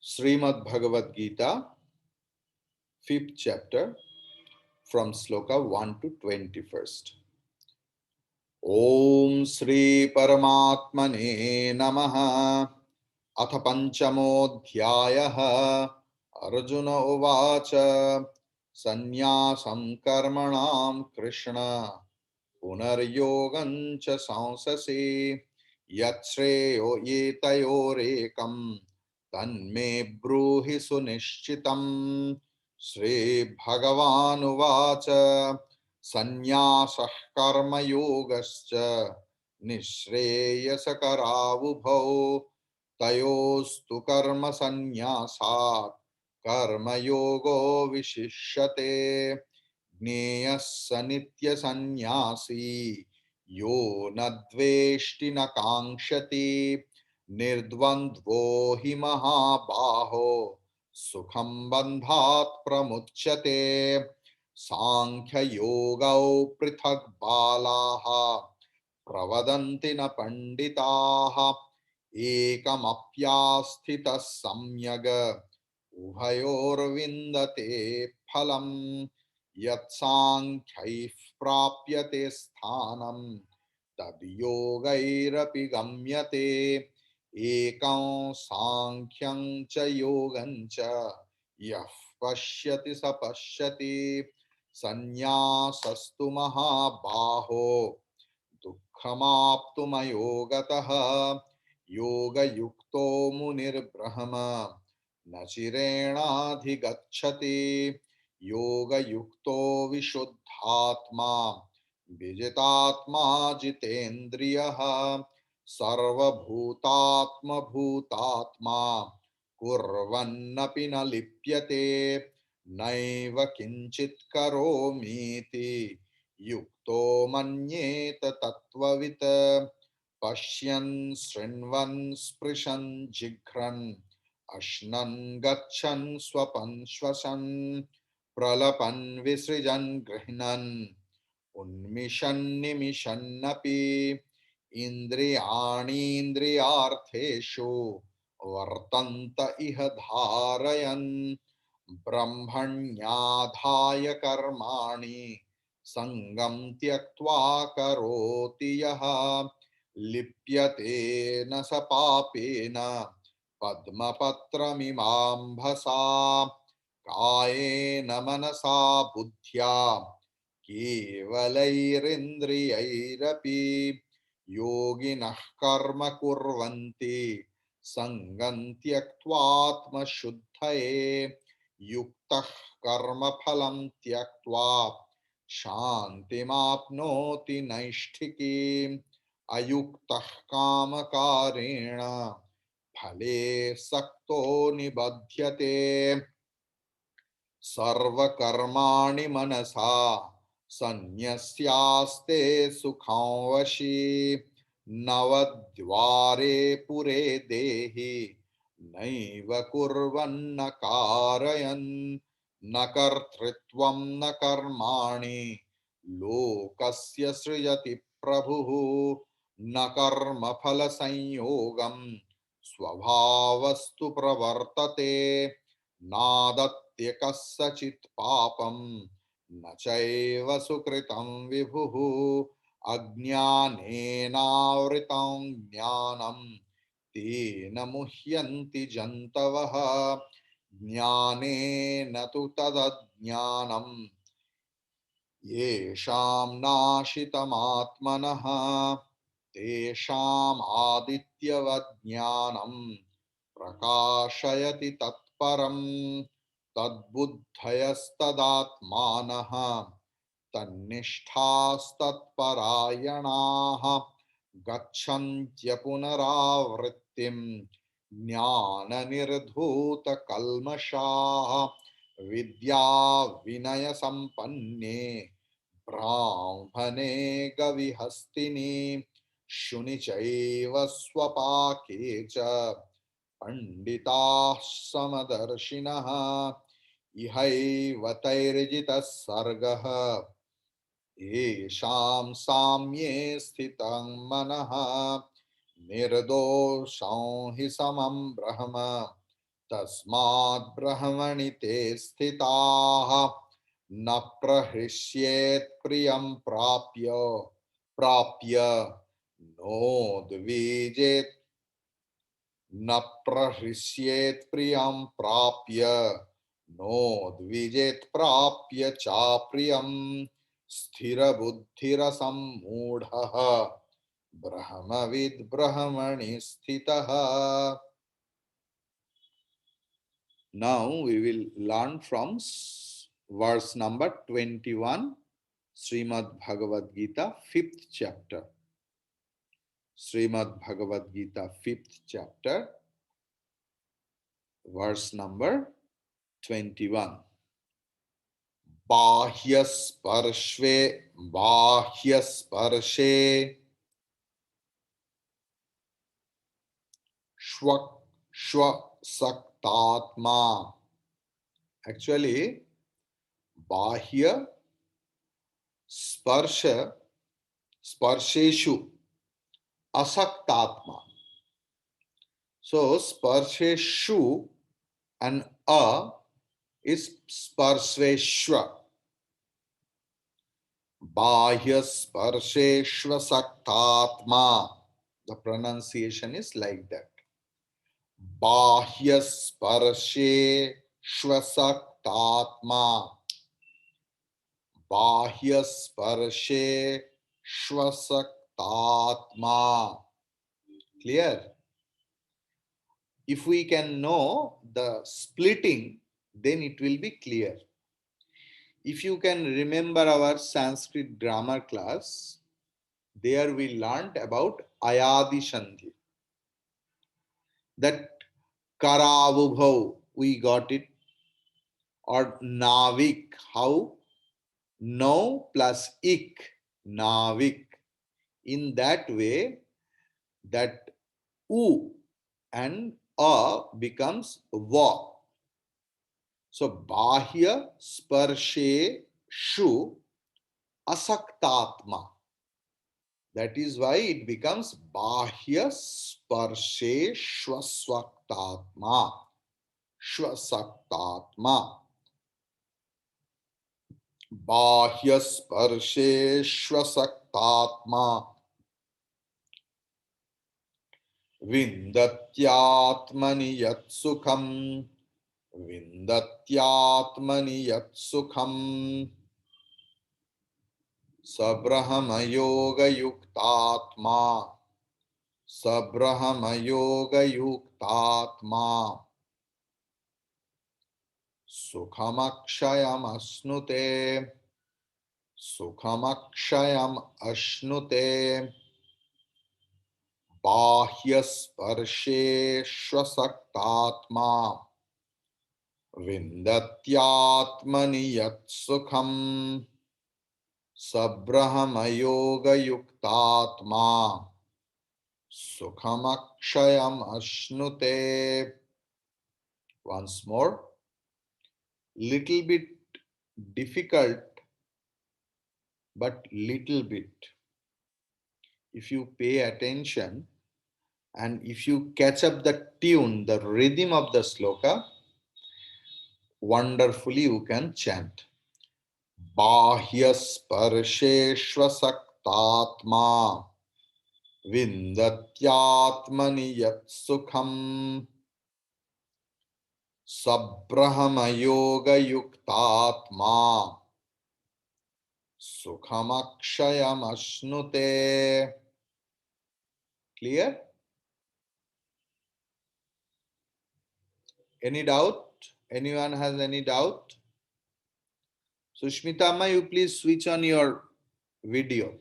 Srimad Bhagavad Gita, 5th chapter, from sloka 1 to 21st. Om Sri Paramatmane Namaha. अथ पंचमोऽध्यायः अर्जुन उवाच सन्न्यासं कर्मणां कृष्ण पुनर्योगं च संससि यच्छ्रेयो एतयोरेकं तन्मे ब्रूहि सुनिश्चितम् श्रीभगवानुवाच सन्न्यासः कर्मयोगश्च निःश्रेयसकरावुभौ तयोस्तु कर्म संन्यासात् कर्मयोगो विशिष्यते ज्ञेयः स नित्यसन्न्यासी यो न द्वेष्टि न काङ्क्षति निर्द्वन्द्वो हि महाबाहो सुखं बन्धात् प्रमुच्यते सांख्ययोगौ पृथक् बालाः प्रवदन्ति न पंडिताः एकमप्यास्थितः सम्यग् उभयोर्विन्दते फलम् यत्साङ्ख्यैः प्राप्यते स्थानं तद्योगैरपि गम्यते एकं साङ्ख्यं च योगं च यः पश्यति स पश्यति सन्न्यासस्तु महाबाहो दुःखमाप्तुमयो गतः योगयुक्तो मुनिर्ब्रह्म न चिरेणाधिगच्छति योगयुक्तो विशुद्धात्मा विजितात्मा जितेन्द्रियः सर्वभूतात्मभूतात्मा कुर्वन्नपि न लिप्यते नैव किञ्चित् करोमीति युक्तो मन्येत तत्त्ववित् पश्यन् शृण्वन् स्पृशन् जिघ्रन् अश्नन् गच्छन् स्वपन् श्वसन् प्रलपन् विसृजन् गृह्णन् उन्मिषन् निमिषन्नपि इन्द्रियाणीन्द्रियार्थेषु वर्तन्त इह धारयन् ब्रह्मण्याधाय कर्माणि संगं त्यक्त्वा करोति यः लिप्यते न स पापेन पद्मपत्रमिवाम्भसा कायेन मनसा बुद्ध्या केवलैरिन्द्रियैरपि योगिनः कर्म कुर्वन्ति संगं त्यक्त्वात्मशुद्धये युक्तः कर्मफलं त्यक्त्वा शान्तिमाप्नोति नैष्ठिकीम् अयुक्तः कामकारेण फले सक्तो निबध्यते सर्वकर्माणि मनसा सन्न्यस्यास्ते सुखं वशी नवद्वारे पुरे देहि नैव कुर्वन्न कारयन् न कर्तृत्वं न कर्माणि लोकस्य सृजति प्रभुः न कर्मफलसंयोगं स्वभावस्तु प्रवर्तते नादत्ते कस्यचित् पापं न चैव सुकृतं विभुः अज्ञानेनावृतं ज्ञानं तेन मुह्यन्ति जन्तवः ज्ञानेन तु तदज्ञानं येषां नाशितमात्मनः तेषाम् आदित्यवत् ज्ञानं प्रकाशयति तत्परं तद्बुद्धयस्तदात्मानः तन्निष्ठास्तत्परायणाः गच्छन्त्य पुनरावृत्तिं ज्ञाननिर्धूतकल्मषाः विद्या विनय संपन्ने ब्राह्मणे गविहस्तिनि शुनि चैव स्वपाके च पंडिताः समदर्शिनः इहैव तैर्जितः सर्गः येषां साम्ये स्थितं मनः निर्दोषं हि समं ब्रह्म तस्मात् ब्रह्मणि ते स्थिताः न प्रहृष्येत् प्रियं प्राप्य नोद्विजेत् न प्रहृष्येत् प्रियं प्राप्य नोद्विजेत् प्राप्य चाप्रियं स्थिरबुद्धिरसम्मूढः ब्रह्मविद् ब्रह्मणि स्थितः. Now we will learn from verse number 21, Srimad Bhagavad Gita, 5th chapter. Srimad Bhagavad Gita, 5th chapter, verse number 21. Bahyasparshe shvasaktatma. Actually, Bahya Sparsha Sparsheshu Asaktatma. So Sparsheshu and A is Sparsheshwa. Bahya Sparsheshwa Saktatma. The pronunciation is like that. Bahya Sparsheshwa Saktatma. Bahya Sparsheshwa Saktatma. Clear? If we can know the splitting, then it will be clear. If you can remember our Sanskrit grammar class, there we learned about Ayadi Sandhi. That Karavubhav, we got it. Or Navik, how? No plus ik, Navik. In that way, that U and A becomes Va. So, Bahya Sparshe Shu Asaktatma. That is why it becomes Bahya Sparshe Shwasaktatma. Shwasaktatma. Bahya Sparshe Shwasaktatma. Vindatyatmani Yat Sukham. Vindatyatmani Yat Sukham. Sabrahama Yoga Yuktatma. Sabrahama Yoga Yuktatma. Sukhamakshayam asnute. Sukhamakshayam asnute. Bahyasparshe shvasaktatma. Vindatyatmani yat sukham. Sabrahama yoga yuktatma. Sukhamakshayam ashnute. Once more. Little bit difficult, but little bit. If you pay attention and if you catch up the tune, the rhythm of the sloka, wonderfully you can chant. Bahyasparsheshva saktatma vindatyatmani yat sukham sabrahama yoga yuktatma sukhamakshayam ashnute. Clear? Any doubt? Anyone has any doubt? Sushmita Amma, you please switch on your video.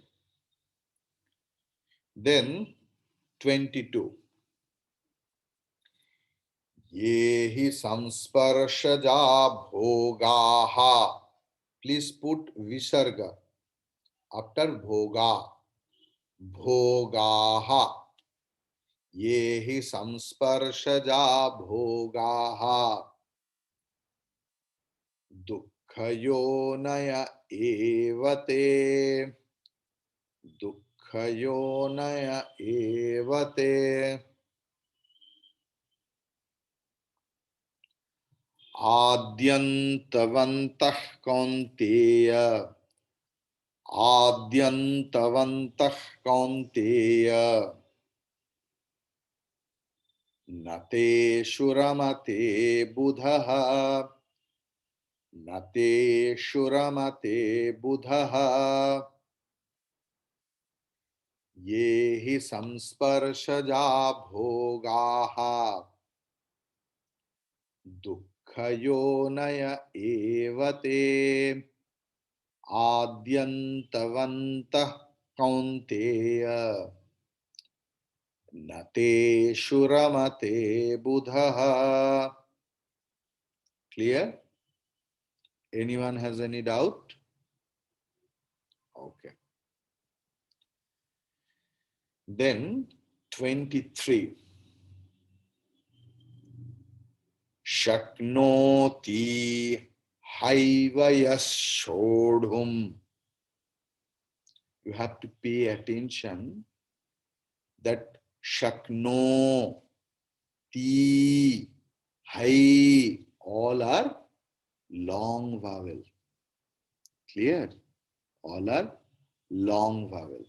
Then 22. Yehi samsparshaja bhogaha. Please put visarga after bhoga. Bhogaha. Yehi samsparshaja bhogaha. Dukkhayonaya evate. Dukkhayonaya evate. आद्यन्तवन्तः कौन्तेय आद्यन्तवन्तः कौन्तेय न तेषु रमते बुधः न तेषु रमते बुधः ये हि संस्पर्शजा भोगाः दुःखयोनय एव ते आद्यन्तवन्तः कौन्तेय न तेषु रमते बुधः. Clear? Anyone has any doubt? Okay. Then 23. Shaknoti haivayashodhum. You have to pay attention that shakno, ti, hai, all are long vowel. Clear? All are long vowel.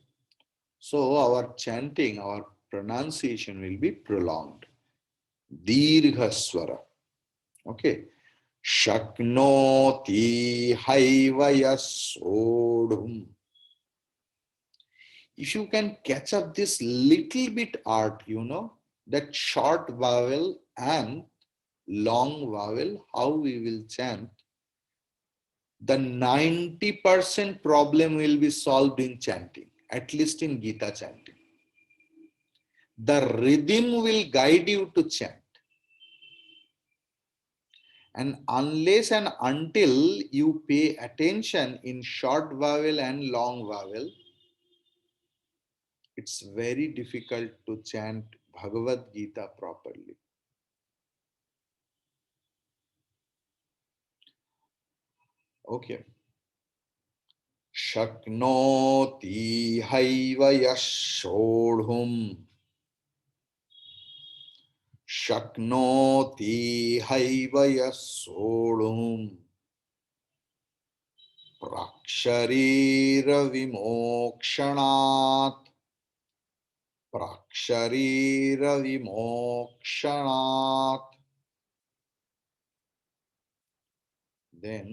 So our chanting, our pronunciation will be prolonged. Dirgha swara. Okay. Shaknoti haivayasodhum. If you can catch up this little bit art, that short vowel and long vowel, how we will chant, the 90% problem will be solved in chanting, at least in Gita chanting. The rhythm will guide you to chant. And unless and until you pay attention in short vowel and long vowel, it's very difficult to chant Bhagavad Gita properly. Okay. Shaknoti haivayashodhum. Shaknoti haivayasodhum. Praksharira vimokshanat. Praksharira vimokshanat. Then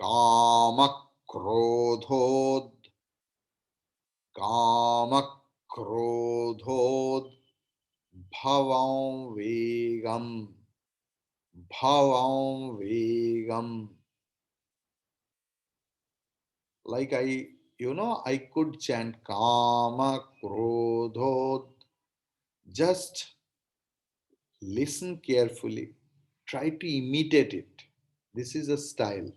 kamakrodhod. Kamakrodhod. Bhavam vegam. Bhavam vegam. Like I could chant Kama Krodhod. Just listen carefully. Try to imitate it. This is a style.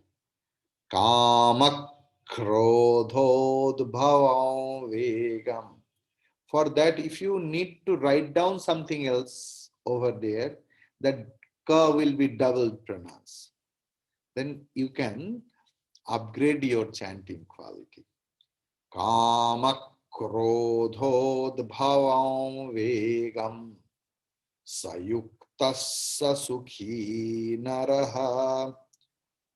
Kama Krodhod Bhavam Vegam. For that, if you need to write down something else over there, that Ka will be double pronounced. Then you can upgrade your chanting quality. Kamakrodhodbhavam vegam sayuktassa sukhi naraha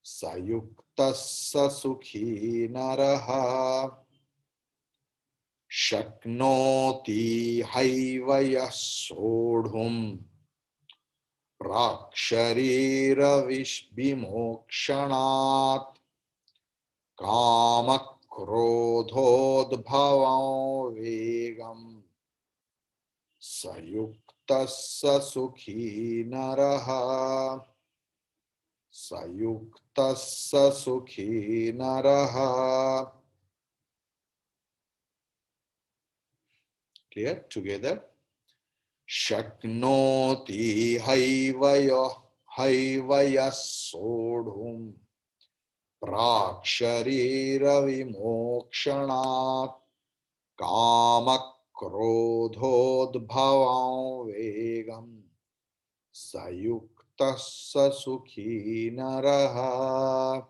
sayuktassa sukhi naraha shaknoti haivayasodhum praksharira vishbimokshanat कामक्रोधोद्भवं वेगं सयुक्तस्य सुखी नरः सयुक्तस्य सुखी नरः. Clear? Together. Shaknoti haivayasodhum Praksharira-vimokshanaat kamakrodhodbhavam vegam sayuktassa sukhi naraha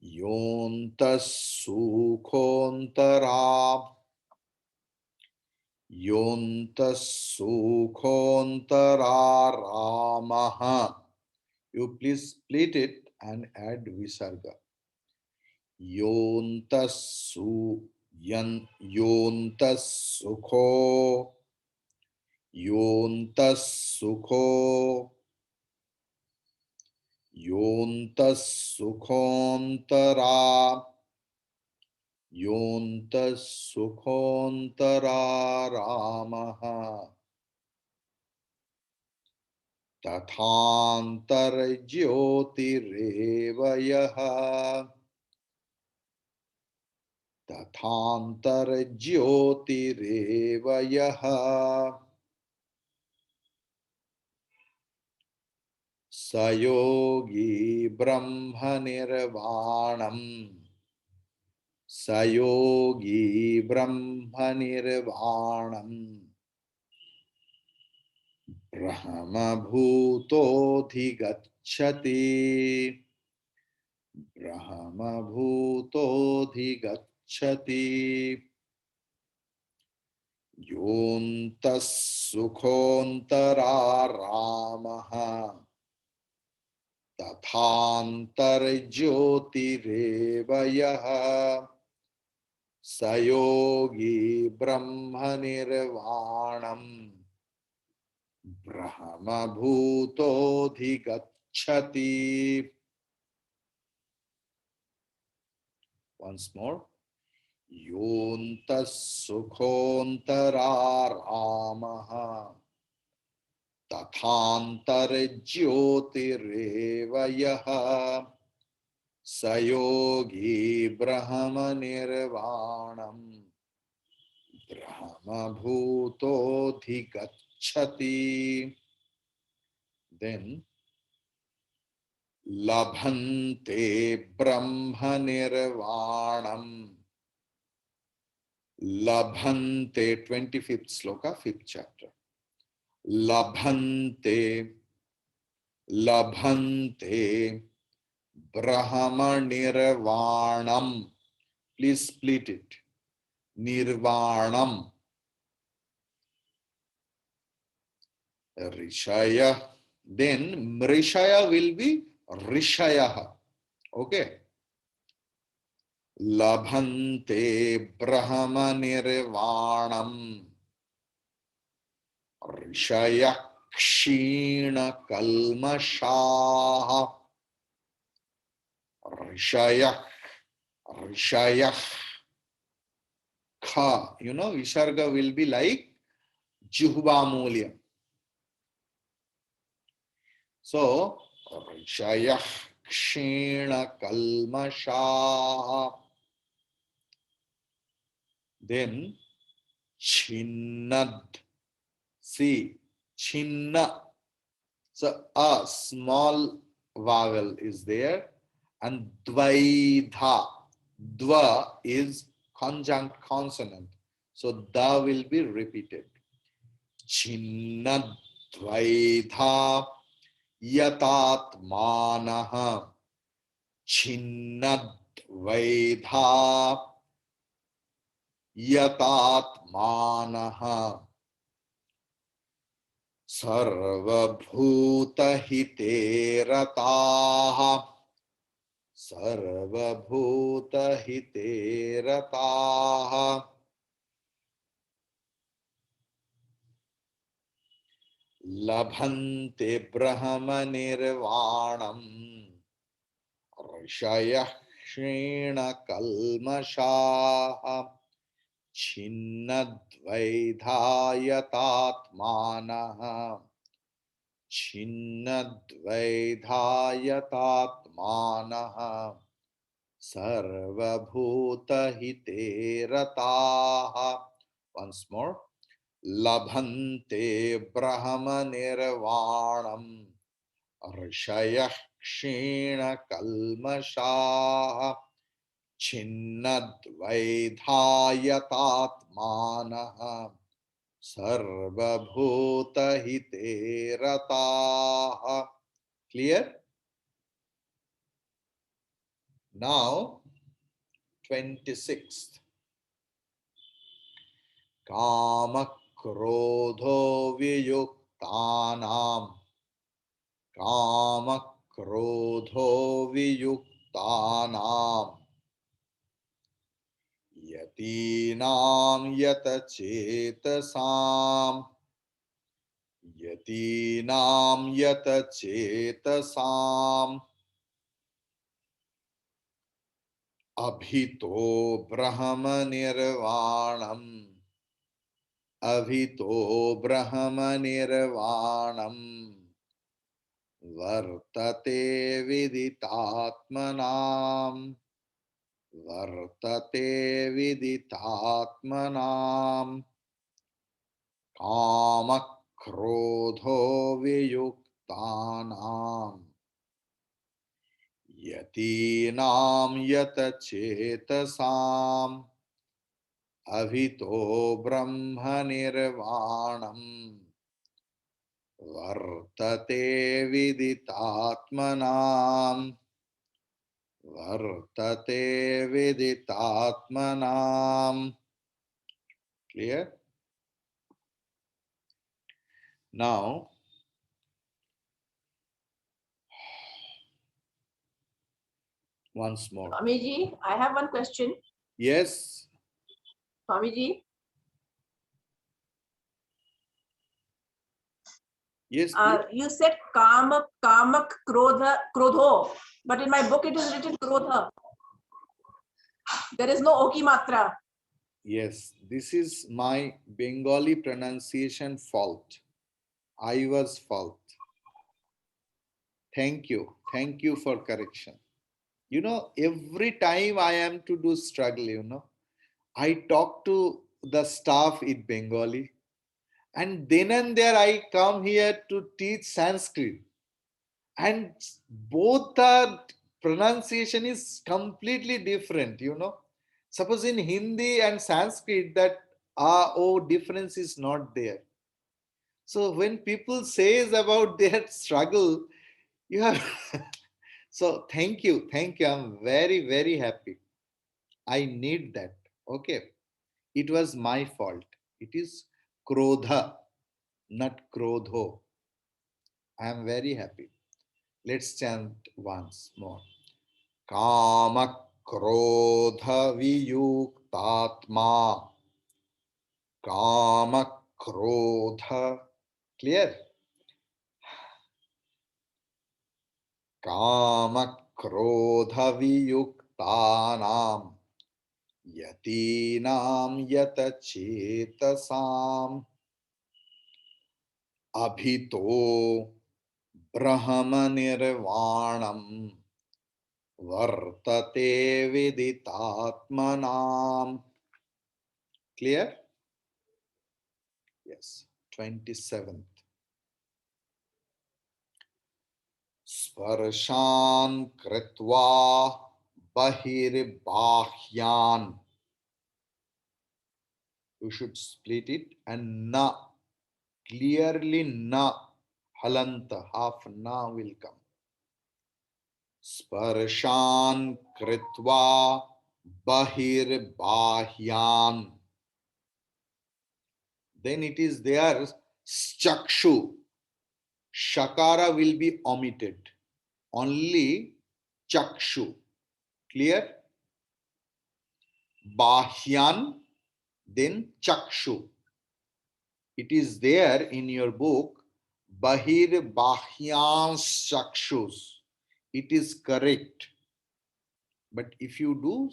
yontas sukhontara Ramah. You please split it and add visarga. Yontasu Yontasukho. Yontasukho. Yontasukhontara. Yontasukhontara Ramaha. Tathantar Jyotirevayaha. Tathantar Jyotirevayaha. Sayogi Brahma Nirvanam. Sayogi Brahma Nirvanam. Brahma Bhutodhigacchati. Brahma Bhutodhigacchati. Yontas Sukhontara Ramaha. Tathantar Jyotirevayaha. Sayogi Brahma Nirvanam. Brahma Bhutodhigacchati. Once more. Yontas Sukhontara Ramaha. Tathantar Jyotirevayaha. Sayogi Brahma Nirvanam. Brahma Bhutodhigacchati. Then Labhante Brahma Nirvanam. Labhante, 25th sloka, 5th chapter. Labhante, Labhante Brahma Nirvanam. Please split it. Nirvanam. Rishaya. Then Mrishaya will be Rishaya. Okay. Labhante Brahma Nirvanam. Rishaya Kshina Kalmashaha. Rishaya. Rishaya. Kha. You know, Visarga will be like Juhva Mulya. So, Rishaya Kshina Kalmashaha. Then, Chinnad. See, Chinna. So, a small vowel is there. And Dvaidha. Dva is conjunct consonant. So, da will be repeated. Chinnad Dvaidha Yatatmanaha. Chinnad Vaidha Yatatmanaha. Sarvabhutahite rataha. Sarvabhutahite rataha. Labhante Brahma Nirvanam. Rishaya Kshina Kalmashaha. Chinnadvaidhayatatmanaha. Chinnadvaidhayatatmanaha. Sarvabhutahite rataha. Once more. Labhante Brahma Nirvanam. Rishaya Kshina Kalmashaha. Chinnadvaidhayatatmanaha. Sarvabhutahite rataha. Clear? Now, 26th. Kama krodho viyuktaha. वियुक्तानां काम क्रोधो वियुक्तानां यतीनां यतचेतसाम् यतीनां यतचेतसाम् अभितो ब्रह्मनिर्वाणम् अभितो ब्रह्मनिर्वाणम् वर्तते विदितात्मनाम् वर्तते विदितात्मनाम् कामक्रोधो वियुक्तानाम् यतीनां यतचेतसाम् अभितो ब्रह्मनिर्वाणम् वर्तते विदितात्मनाम् वर्तते विदितात्मनाम्. Clear? Now, once more. Swamiji, I have one question. Yes. Swamiji. Yes. You said kamak, krodha, krodho, but in my book it is written krodha. There is no oki matra. Yes, this is my Bengali pronunciation fault. I was fault. Thank you. Thank you for correction. You know, every time I am to do struggle, you know, I talk to the staff in Bengali, and then and there I come here to teach Sanskrit, and both the pronunciation is completely different. You know, suppose in Hindi and Sanskrit that oh difference is not there. So when people says about their struggle, you have so thank you, I'm very happy. I need that. Okay. It was my fault. It is krodha, not krodho. I am very happy. Let's chant once more. Kama krodha viyuktatma. Kama krodha. Clear? Kama krodha viyuktanam. Yatinam yatachetasam. Abhito Brahmanirvanam Vartate Viditatmanam. Clear? Yes. 27th. Sparshan Kritva Bahirbahyan. You should split it and na. Clearly na. Halanta. Half na will come. Sparshan Kritva Bahirbahyan. Then it is there chakshu. Shakara will be omitted. Only chakshu. Clear? Bahyan, then chakshu. It is there in your book. Bahir bahyan chakshus. It is correct. But if you do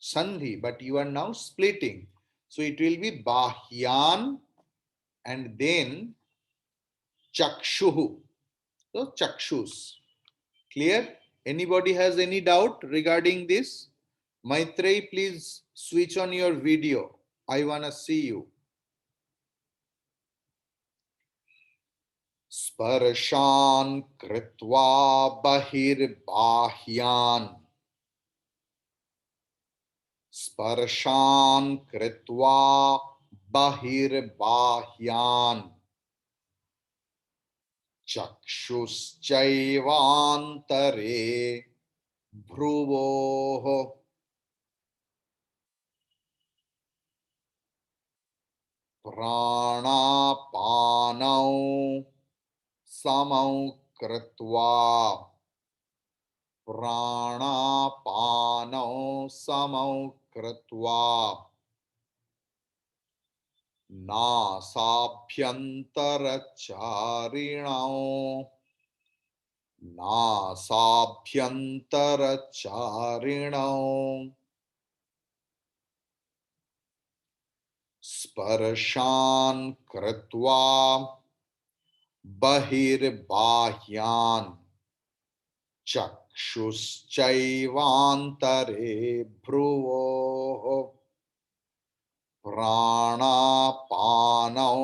sandhi, but you are now splitting. So it will be bahyan and then chakshuhu. So chakshus. Clear? Anybody has any doubt regarding this? Maitreyi, please switch on your video. I want to see you. Sparshan kritva bahirbahyan. Sparshan kritva bahirbahyan. Chakshuschayvantare भ्रुवोः प्राणापानौ समौ कृत्वा प्राणापानौ समौ कृत्वा नासाभ्यन्तरचारिणौ नासाभ्यन्तरचारिणौ स्पर्शान् कृत्वा बहिर्बाह्यान् चक्षुश्चैवान्तरे भ्रुवोः प्राणापानौ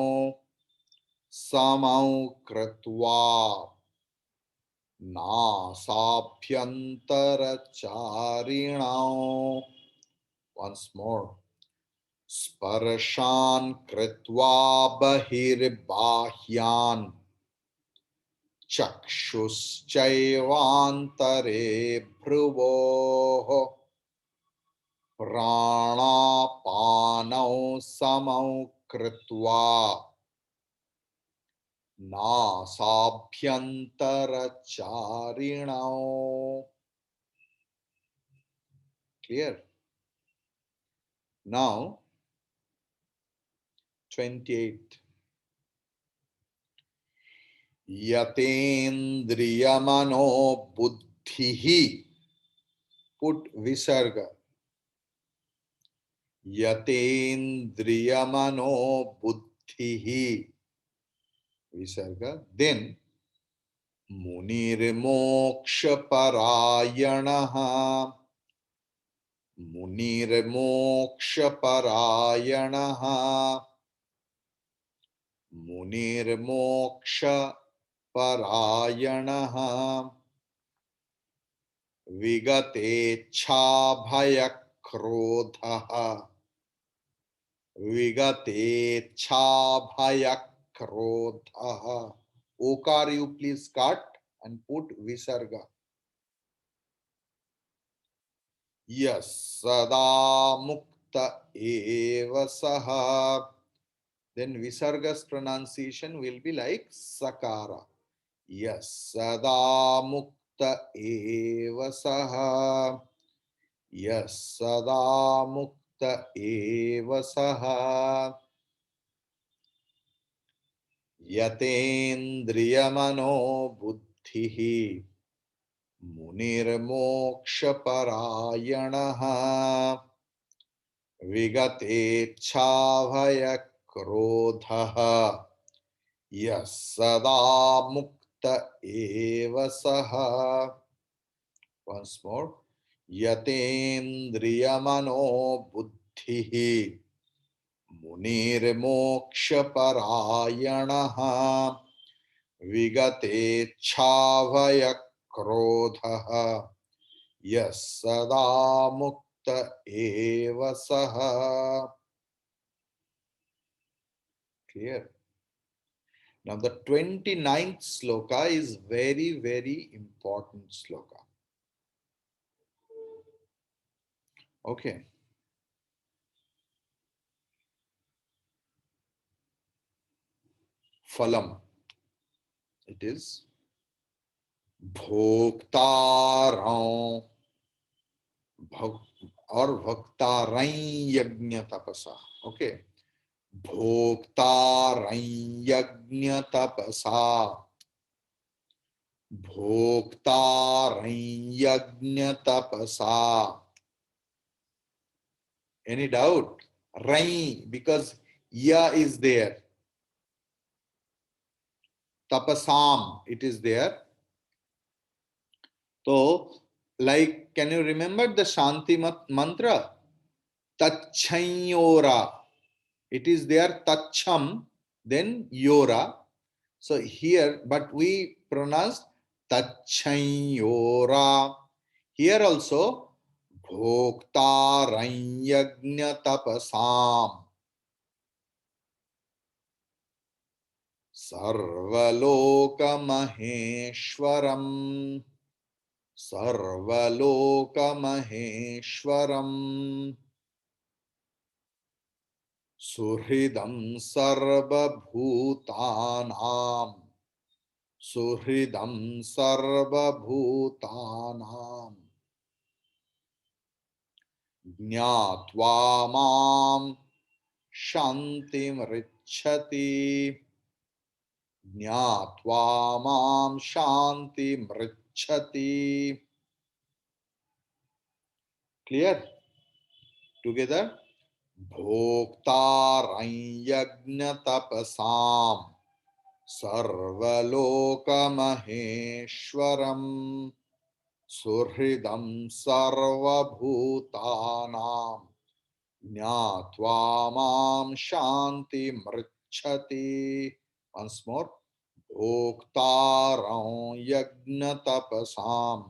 समौ कृत्वा नासाभ्यन्तरचारिणौ. Once more. स्पर्शान् कृत्वा बहिर्बाह्यान् चक्षुश्चैवान्तरे भ्रुवोः प्राणापानौ समौ कृत्वा नासाभ्यन्तरचारिणौ. Clear? Now 28. यतेन्द्रियमनो बुद्धिः. Put visarga. यतेन्द्रियमनो बुद्धिः visarga. Then मुनिर्मोक्षपरायणः. मुनिर्मोक्षपरायणः. मुनिर्मोक्षपरायणः विगतेच्छाभयक्रोधः. विगतेच्छाभयक्रोधः. Okar, you please cut and put visarga. Yes, sada mukta eva saha. Then visarga's pronunciation will be like sakara. Yes, sada mukta eva saha. Yes, sada mukta eva saha. Yatendriyamano buddhihi munirmokshaparayanah vigatechhavayakrodhah yas sada mukta eva saha. Once more. Yatendriyamano buddhihi munirmokshaparayanah vigatechhavayakrodhah yas sada mukta eva saha. Clear? Now the 29th sloka is very, very important sloka. Okay. Phalam. It is Bhoktaram or Bhaktarai Yajna Tapasa. Okay. Bhoktarai Yajna Tapasa. Bhoktarai Yajna Tapasa. Any doubt? Rai, because Ya is there. Tapasam, it is there. So, like, can you remember the Shanti mantra? Tachanyora. It is there, Tacham, then Yora. So here, but we pronounce Tachanyora. Here also, Bhoktaranyagnya tapasam. Sarvaloka Maheshwaram. Sarvaloka Maheshwaram. Suhridam sarvabhutanam. Suhridam sarvabhutanam. Jnatva mam shantim richati. Jnatva mam shantim richati. Clear? Together? Bhoktaram yajna tapasam sarvalokamaheeshwaram suhridam sarvabhutanam jnatva mam shanti mrichati. Once more. Bhoktaram yajna tapasam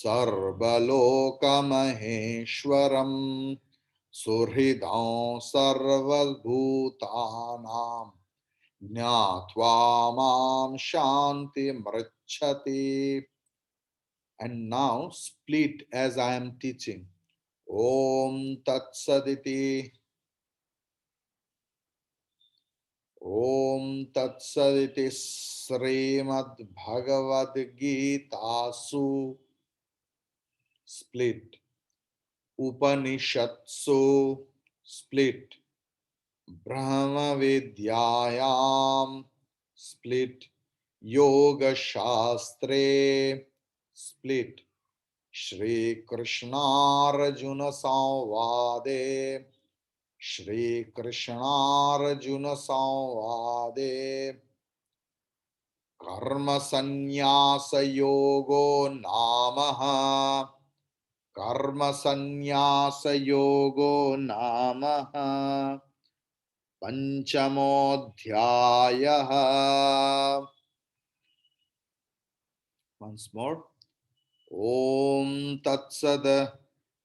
sarvalokamaheeshwaram suhridam sarvabhutanam jnatva mam shanti mrichati. And now split as I am teaching. Om Tat Saditi. Om Tat Saditi Srimad Bhagavad Gita Su. Split. Upanishatsu. Split. Brahma Vidyayam. Split. Yoga Shastre. Split. Shri Krishna Arjuna Samvade. Shri Krishna Arjuna Samvade. Karma Sannyasa Yogo Namaha. Karma Sannyasa Yogo Namaha. Panchamodhyayaha. Once more. Om Tat Sad.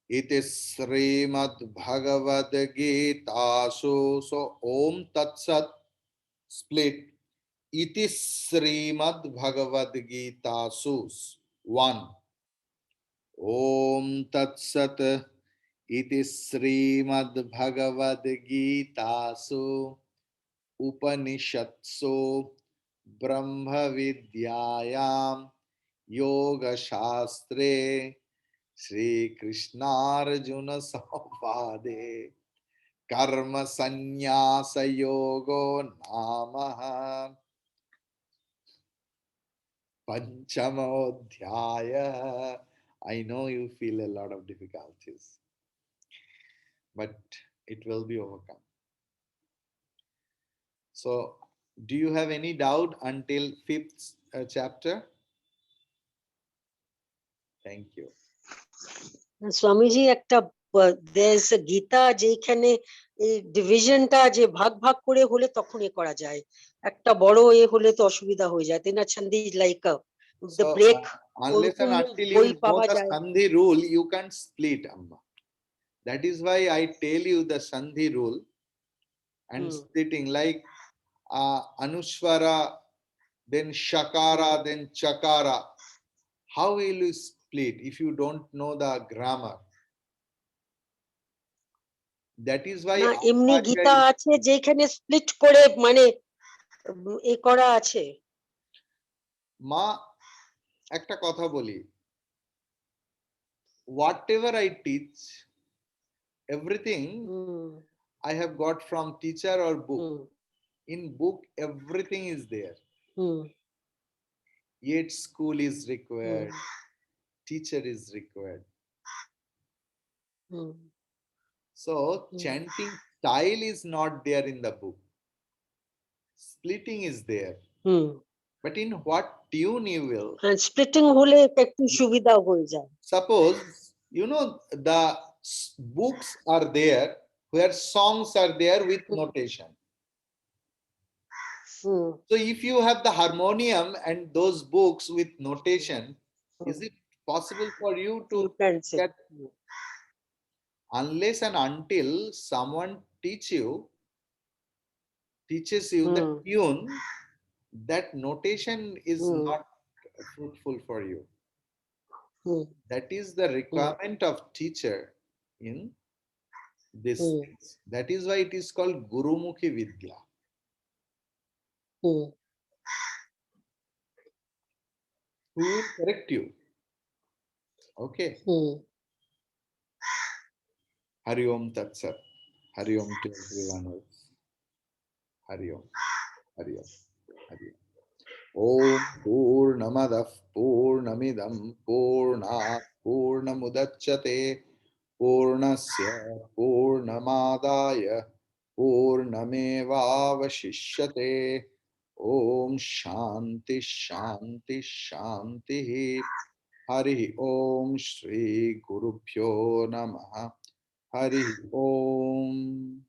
It is Srimad Bhagavad Gita. So Om Tat Sat split. It is Srimad Bhagavad Gita. 1. Om Tat Sat. It is Srimad Bhagavad Gita. Upanishatsu Brahma Vidyayam Yoga Shastre Shri Krishna Arjuna Samvade Karma Sannyasa Yogo Namaha Panchamodhyaya. I know you feel a lot of difficulties, but it will be overcome. So, do you have any doubt until 5th chapter? Thank you. Swamiji একটা দেশ গীতা যেখানে এই ডিভিশনটা যে ভাগ ভাগ করে হলে তখন এ করা যায়, একটা বড় এ হলে তো অসুবিধা হয়ে যায়, তাই না? সন্ধি like the So, break, unless and until you know the Sandhi rule, you can't split, Amma. That is why I tell you the Sandhi rule and splitting like Anushwara, then Shakara, then Chakara. How will you split if you don't know the grammar? That is why এমনি গীতা আছে যেখানে split করে মানে এ করা আছে। মা একটা কথা বলি, whatever I teach, everything I have got from teacher or book. In book, everything is there. Yet school is required, teacher is required. So chanting style is not there in the book. Splitting is there. But in what tune you will? Splitting হলে একটু সুবিধা হয়ে যায়। Suppose you know the books are there where songs are there with notation. So if you have the harmonium and those books with notation, is it possible for you to get? Unless and until someone teaches you the tune, that notation is not fruitful for you. That is the requirement of teacher in This Hmm. things. That is why it is called Gurumukhi Vidya. Hmm. Who will correct you? Okay. Hmm. Hari Om Tat Sat. Hari Om to everyone else. Hari Om. Hari Om. Hari Om. Om Purnamadah Purnamidam Purnat Purnamudachyate Purnasya Purnamadaya Purnamevavashishyate. Om Shanti Shanti Shanti. Hari Om Shri Gurubhyo Namaha. Hari Om.